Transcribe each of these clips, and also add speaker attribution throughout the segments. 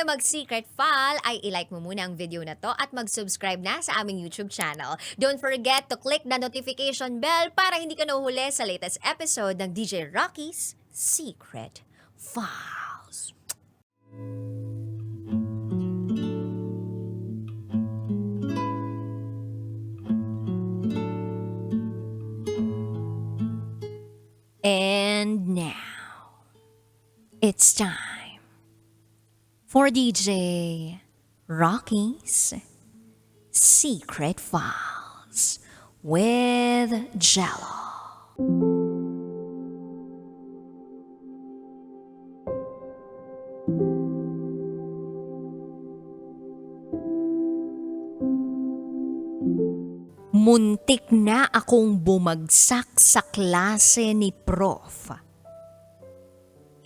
Speaker 1: mag-secret file, ay ilike mo muna ang video na to at mag-subscribe na sa aming YouTube channel. Don't forget to click the notification bell para hindi ka nahuhuli sa latest episode ng DJ Rocky's Secret Files. And now, it's time for DJ Rocky's Secret Files with Jello. Muntik na akong bumagsak sa klase ni Prof.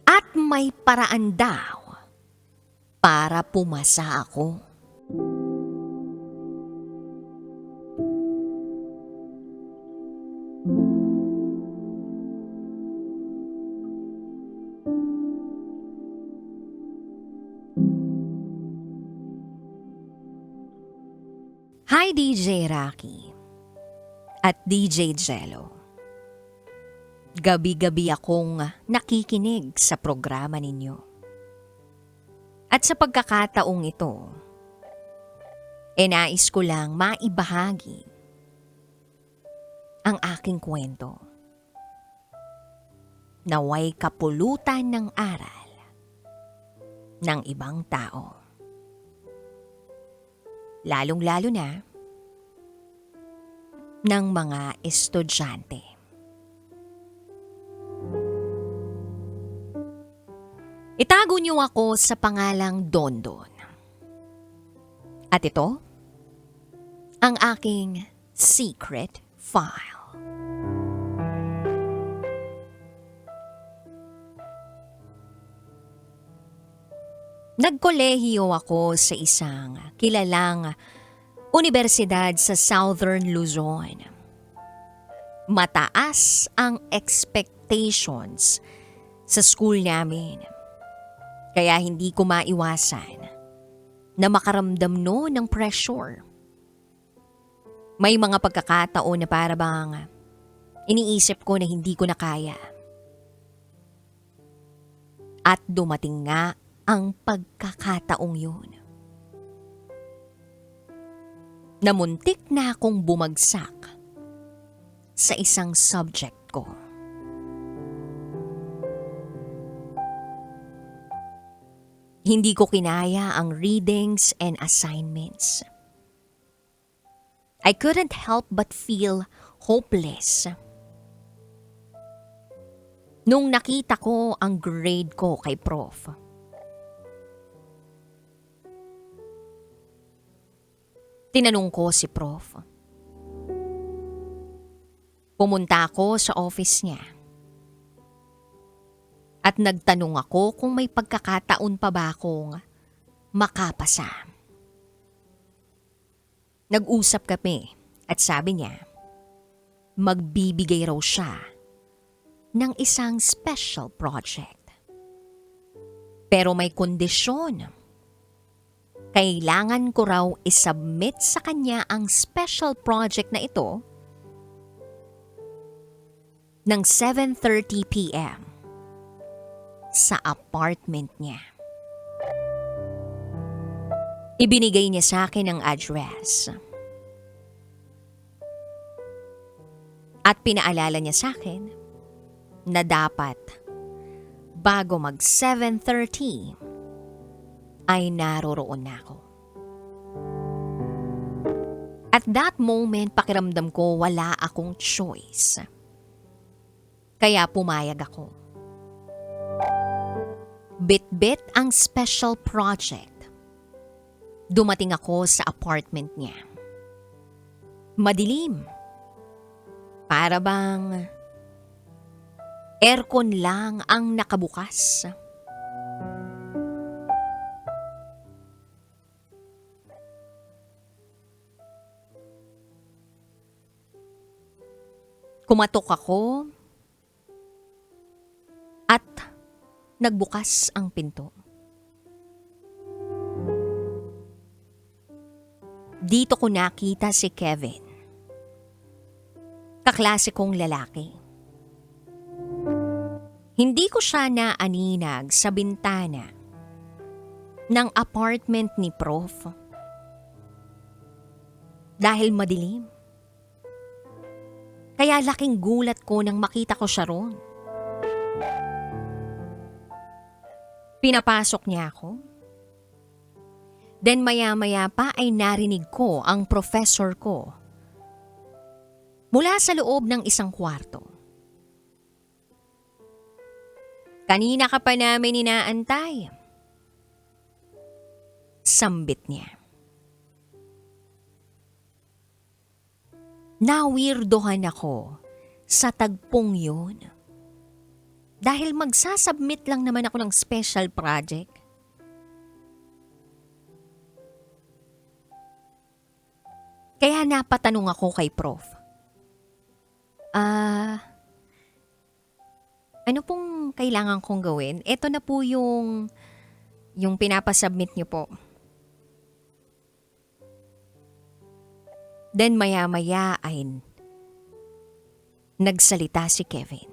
Speaker 1: At may paraan daw para pumasa ako. Hi DJ Rocky at DJ Jello. Gabi-gabi akong nakikinig sa programa ninyo. At sa pagkakataong ito, nais ko lang maibahagi ang aking kwento. Naway kapulutan ng aral ng ibang tao. Lalong-lalo na ng mga estudyante. Itago niyo ako sa pangalang Dondon. At ito, ang aking secret file. Nagkolehiyo ako sa isang kilalang universidad sa Southern Luzon. Mataas ang expectations sa school namin. Kaya hindi ko maiwasan na makaramdam ng pressure. May mga pagkakataon na para bang iniisip ko na hindi ko na kaya. At dumating nga ang pagkakataong yun. Namuntik na akong bumagsak sa isang subject ko. Hindi ko kinaya ang readings and assignments. I couldn't help but feel hopeless. Nung nakita ko ang grade ko kay Prof. Tinanong ko si Prof. Pumunta ako sa office niya. At nagtanong ako kung may pagkakataon pa ba akong makapasa. Nag-usap kami at sabi niya, magbibigay raw siya ng isang special project. Pero may kondisyon. Kailangan ko raw isubmit sa kanya ang special project na ito ng 7:30 p.m. sa apartment niya. Ibinigay niya sa akin ang address. At pinaalala niya sa akin na dapat bago mag 7:30 ay naroroon na ako. At that moment, pakiramdam ko wala akong choice. Kaya pumayag ako. Bit-bit ang special project. Dumating ako sa apartment niya. Madilim. Para bang aircon lang ang nakabukas. Kumatok ako at nagbukas ang pinto. Dito ko nakita si Kevin. Kaklase kong lalaki. Hindi ko siya naaninag sa bintana ng apartment ni Prof. Dahil madilim. Kaya laking gulat ko nang makita ko siya roon. Pinapasok niya ako. Then maya-maya pa ay narinig ko ang professor ko mula sa loob ng isang kwarto. Kanina ka pa namin inaantay. Sambit niya. Nawirdohan ako sa tagpong yun. Dahil magsasubmit lang naman ako ng special project. Kaya napatanong ako kay Prof. Ano pong kailangan kong gawin? Ito na po yung pinapasubmit niyo po. Then maya-maya ay nagsalita si Kevin.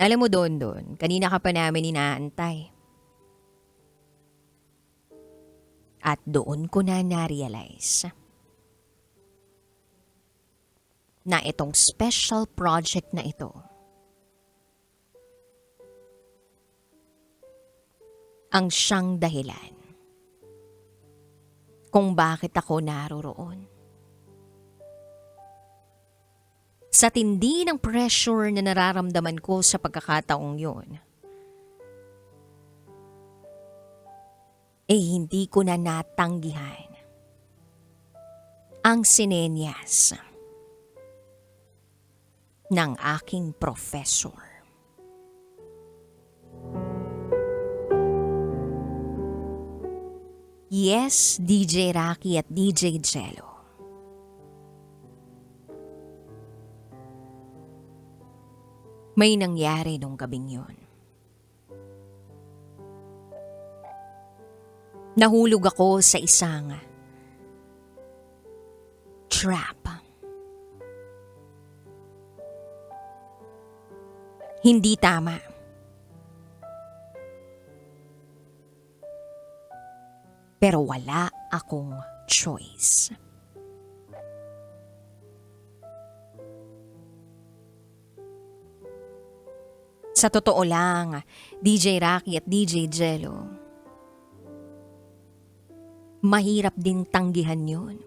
Speaker 1: Alam mo Don, kanina ka pa namin inaantay. At doon ko na na-realize na itong special project na ito ang siyang dahilan kung bakit ako naroroon. Sa tindi ng pressure na nararamdaman ko sa pagkakataong yun, hindi ko na natanggihan ang sinenyas ng aking professor. Yes, DJ Rocky at DJ Jello. May nangyari nung gabing yun. Nahulog ako sa isang trap. Hindi tama. Pero wala akong choice. Sa totoo lang, DJ Rocky at DJ Jello, mahirap ding tanggihan yun.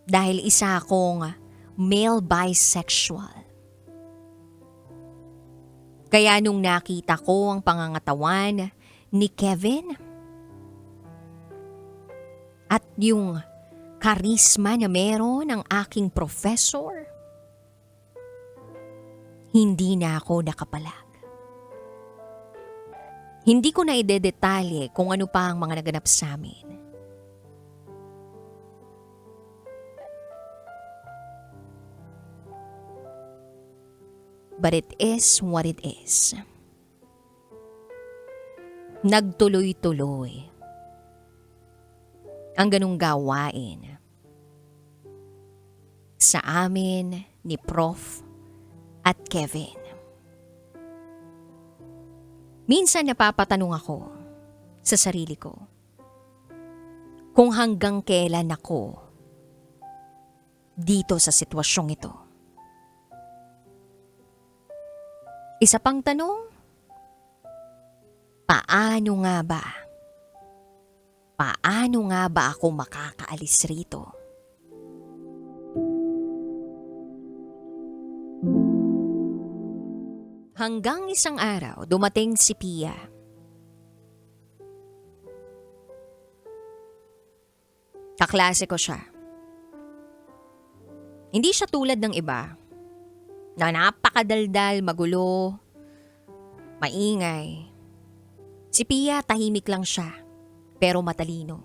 Speaker 1: Dahil isa akong male bisexual. Kaya nung nakita ko ang pangangatawan ni Kevin at yung karisma na meron ng aking professor, hindi na ako nakapalag. Hindi ko na idedetalye kung ano pa ang mga naganap sa amin. But it is what it is. Nagtuloy-tuloy ang ganung gawain sa amin ni Prof at Kevin. Minsan napapatanong ako sa sarili ko kung hanggang kailan ako dito sa sitwasyong ito. Isa pang tanong, paano nga ba ako makakaalis rito? Hanggang isang araw, dumating si Pia. Kaklase ko siya. Hindi siya tulad ng iba na napakadaldal, magulo, maingay. Si Pia tahimik lang siya, pero matalino.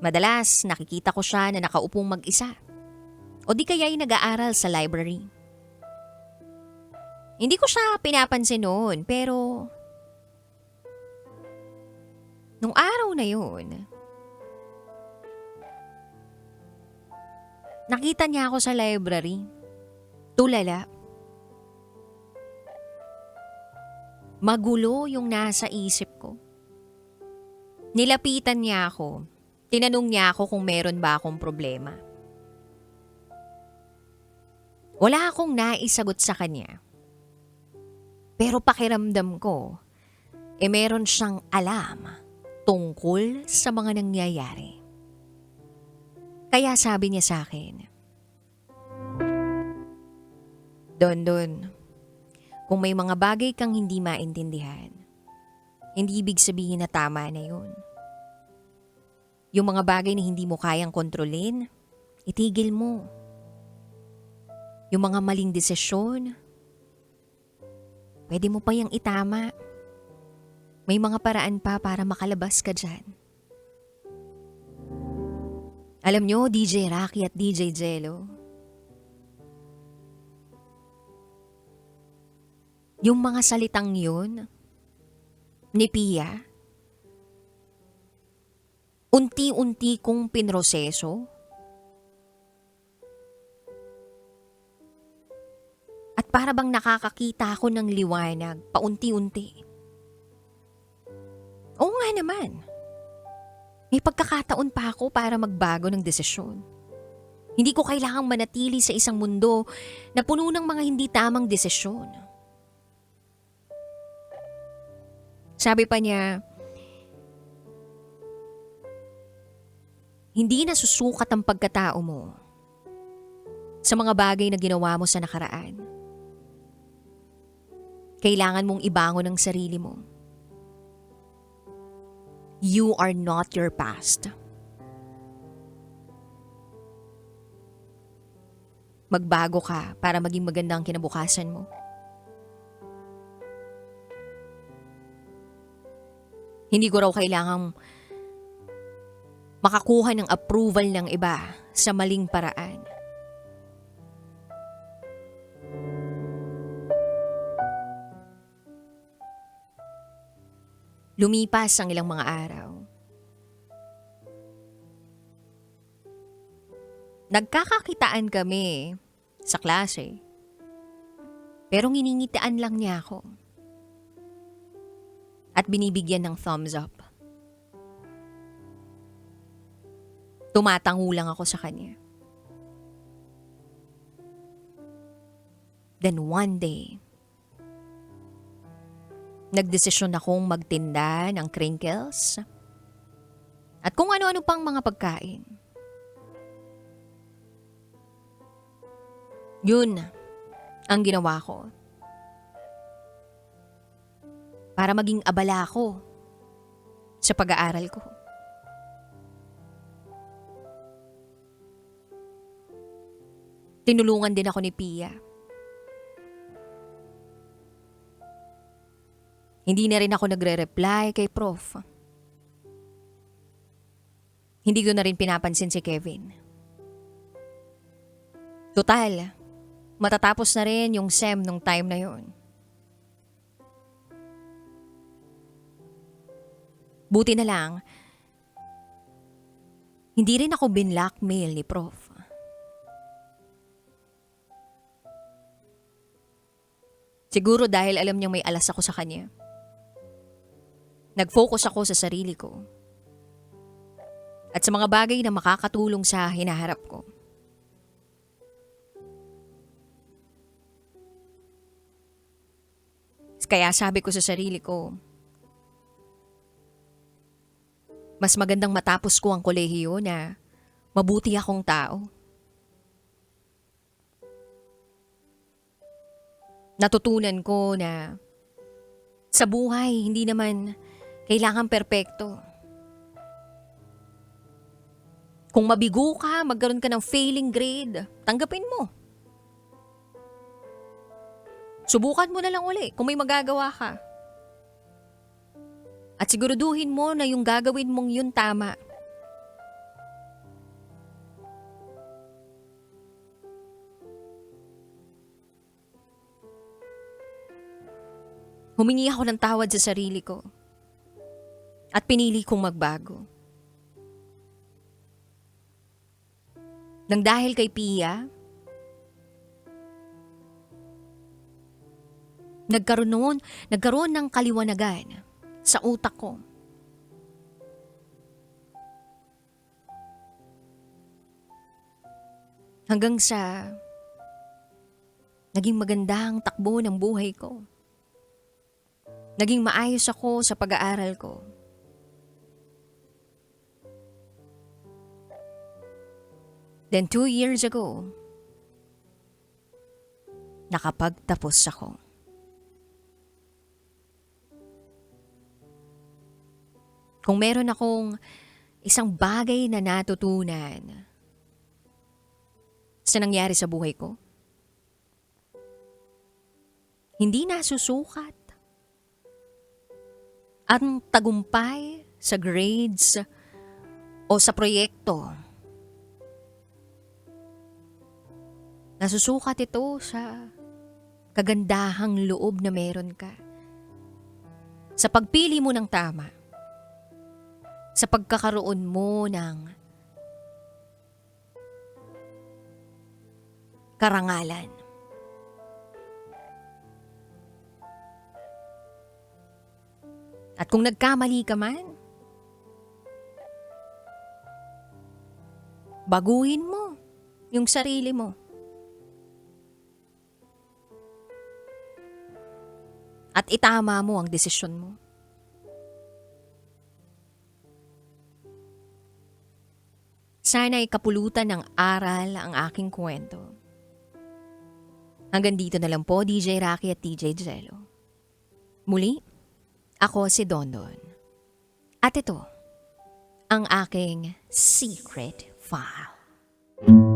Speaker 1: Madalas nakikita ko siya na nakaupong mag-isa o di kaya'y nag-aaral sa library. Hindi ko siya pinapansin noon, pero Nung araw na yun, nakita niya ako sa library. Tulala. Magulo yung nasa isip ko. Nilapitan niya ako. Tinanong niya ako kung meron ba akong problema. Wala akong naisagot sa kanya. Pero pakiramdam ko, meron siyang alam tungkol sa mga nangyayari. Kaya sabi niya sa akin, Don, kung may mga bagay kang hindi maintindihan, hindi ibig sabihin na tama na yun. Yung mga bagay na hindi mo kayang kontrolin, itigil mo. Yung mga maling desisyon, pwede mo pa yang itama. May mga paraan pa para makalabas ka dyan. Alam nyo, DJ Rocky at DJ Jello, yung mga salitang yun ni Pia, unti-unti kong pinroseso at para bang nakakakita ako ng liwanag paunti-unti. Oo nga naman, may pagkakataon pa ako para magbago ng desisyon. Hindi ko kailangang manatili sa isang mundo na puno ng mga hindi tamang desisyon. Sabi pa niya, hindi na susukat ang pagkatao mo sa mga bagay na ginawa mo sa nakaraan. Kailangan mong ibangon ang sarili mo. You are not your past. Magbago ka para maging maganda ang kinabukasan mo. Hindi ko raw kailangang makakuha ng approval ng iba sa maling paraan. Lumipas ang ilang mga araw. Nagkakakitaan kami sa klase. Pero nginingitian lang niya ako. At binibigyan ng thumbs up. Tumatango lang ako sa kanya. Then one day, nagdesisyon akong magtinda ng crinkles at kung ano-ano pang mga pagkain. Yun ang ginawa ko. Para maging abala ako sa pag-aaral ko. Tinulungan din ako ni Pia. Hindi na rin ako nagre-reply kay Prof. Hindi ko na rin pinapansin si Kevin. Total, matatapos na rin yung SEM nung time na yon. Buti na lang, hindi rin ako binlockmail ni Prof. Siguro dahil alam niyang may alas ako sa kanya. Nag-focus ako sa sarili ko. At sa mga bagay na makakatulong sa hinaharap ko. Kaya sabi ko sa sarili ko, mas magandang matapos ko ang kolehiyo na mabuti akong tao. Natutunan ko na sa buhay hindi naman kailangan perpekto. Kung mabigo ka, magkaroon ka ng failing grade, tanggapin mo. Subukan mo na lang uli kung may magagawa ka. At siguraduhin mo na yung gagawin mong yun tama. Humingi ako ng tawad sa sarili ko. At pinili kong magbago. Nang dahil kay Pia, nagkaroon ng kaliwanagan sa utak ko. Hanggang sa naging magandang takbo ng buhay ko. Naging maayos ako sa pag-aaral ko. Then 2 years ago, nakapagtapos ako. Kung meron akong isang bagay na natutunan sa nangyari sa buhay ko, hindi nasusukat ang tagumpay sa grades o sa proyekto. Nasusukat ito sa kagandahang loob na meron ka. Sa pagpili mo ng tama. Sa pagkakaroon mo ng karangalan. At kung nagkamali ka man, baguhin mo yung sarili mo. At itama mo ang desisyon mo. Sana'y kapulutan ng aral ang aking kwento. Hanggang dito na lang po, DJ Rocky at DJ Jello. Muli, ako si Dondon. At ito, ang aking secret file.